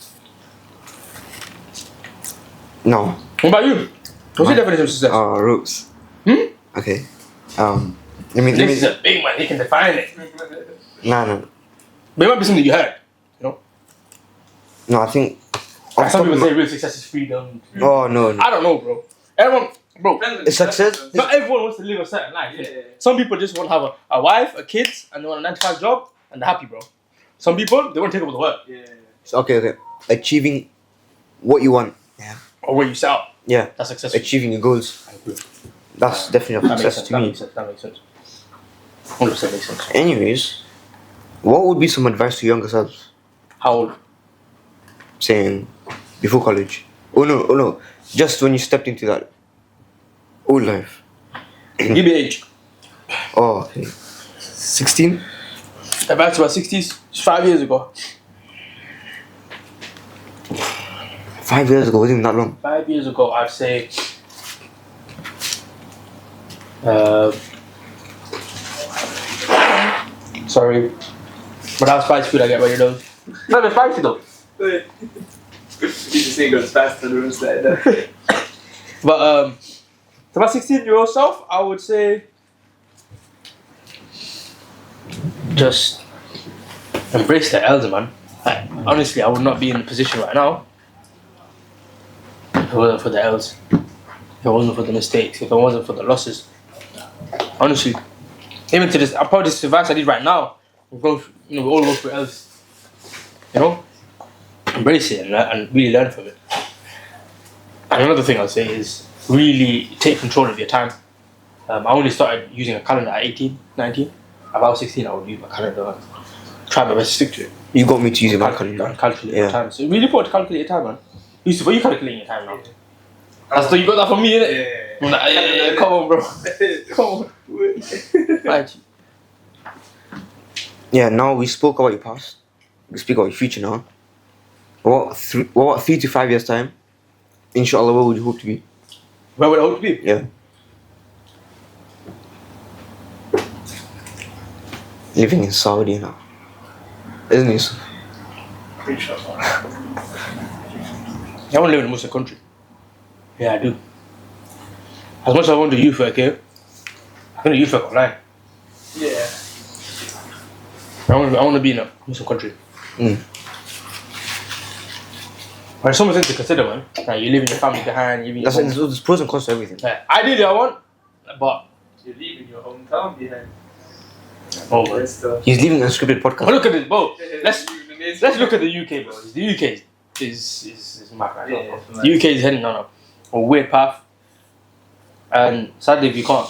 No. What about you? What's your definition of success? Roots. Okay. This is a big one. He can define it. No. But it might be something you heard. No, I think. Some people say real success is freedom. Oh no. I don't know, bro. Everyone, bro. It's success. Not everyone wants to live a certain life. Yeah. Some people just want to have a wife, a kids, and they want a 9-to-5 job, and they're happy, bro. Some people, they want to take over the world. Yeah. Okay. Achieving what you want. Yeah. Or where you set out. Yeah. That's successful. Achieving your goals. I agree. That's definitely a success to me. That makes sense. 100% makes sense. Anyways, what would be some advice to younger selves? How old? Saying before college. Oh no. Just when you stepped into that old life. Give me age. Oh, okay. 16? Back to my 60s, 5 years ago. 5 years ago, wasn't even that long. 5 years ago, I'd say. Sorry. But that was spicy food I get by your nose. Not the spicy though. You just think it goes faster than the rest like that. But to my 16-year-old self, I would say just embrace the elder, man. Like, honestly, I would not be in the position right now if it wasn't for the L's, if it wasn't for the mistakes, if it wasn't for the losses. Honestly, even to this, I probably this advice I need right now. We go, we all go through L's. Embrace it and really learn from it. And another thing I'll say is really take control of your time. I only started using a calendar at 18, 19. About 16, I would use my calendar. Try my best to stick to it. You got me to use my calendar. And calculate your time. So it's really important to calculate your time, man. Yusuf, are you calculating your time now? That's you got that from me, innit? Yeah. I'm like, yeah, come on, bro. Come on. Right. Yeah, now we spoke about your past. We speak about your future now. What 3 to 5 years time? Inshallah, where would you hope to be? Where would I hope to be? Yeah. Living in Saudi now. Isn't it? I want to live in a Muslim country. Yeah, I do. As much as I want to do youth work here, I can do youth work online. Yeah. I want to be in a Muslim country. But there's so much things to consider, man. Like, you're leaving your family behind. There's pros and cons to everything. Ideally, I want, but You're leaving your hometown behind. oh, man. He's leaving an unscripted podcast. But look at this, bro. Let's look at the UK, bro. The UK is mad right now. Yeah, Bro. The UK is heading on a weird path, and sadly, we can't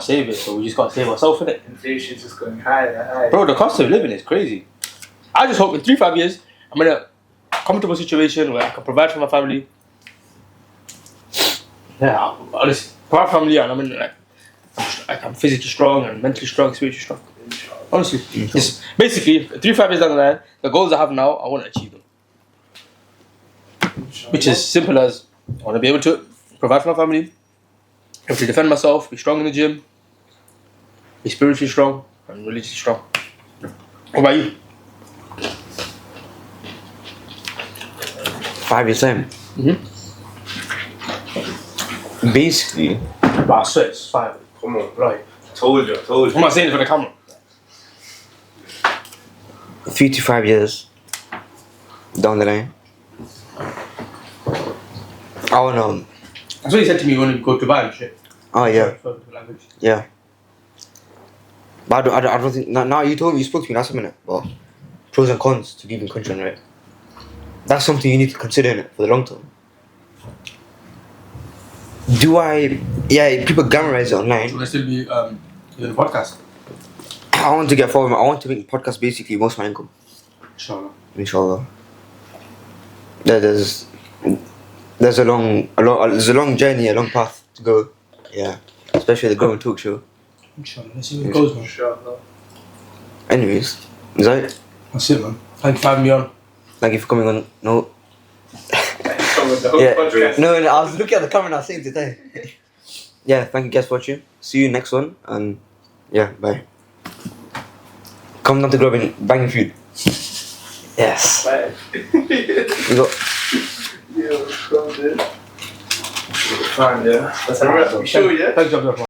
save it. So we just gotta save ourselves in it. Inflation's just going higher. Bro, the cost of living is crazy. I just hope in 3-5 years I'm in a comfortable situation where I can provide for my family. Yeah, honestly, provide for family, and I'm in I'm physically strong and mentally strong, spiritually strong. Honestly, it's basically 3-5 years down the line, the goals I have now, I want to achieve them. Which is simple as I want to be able to provide for my family, able to defend myself, be strong in the gym, be spiritually strong and religiously strong. What about you? 5 years time. Basically, But I swear it's 5. Come on. Right. Told you. I'm not saying it for the camera. 3 to 5 years down the line. I wanna. That's what you said to me when you go to Dubai and shit. Oh yeah, For the language. yeah. But I don't think. Now you told me, you spoke to me last minute. But pros and cons to leaving country, right? That's something you need to consider in it for the long term. Yeah, people glamorize it online. Will I still be doing a podcast? I want to get forward. I want to make podcast basically most of my income. Inshallah. There's a long journey, a long path to go. Yeah, especially the Grubb Talk show. Inshallah. Let's see where it goes, man. Inshallah. Anyways, is that it? That's it, man. Thank you for having me on. Thank you for coming on. No. Come on, the whole Yeah. podcast. No, I was looking at the camera and I was saying to tell you. Yeah, thank you guys for watching. See you next one, and yeah, bye. Come down to Grubb and bang your food. Yes. Bye. We got. Yo, come on, dude. Fine, yeah. That's a wrap. Show, yeah? Thanks, everyone.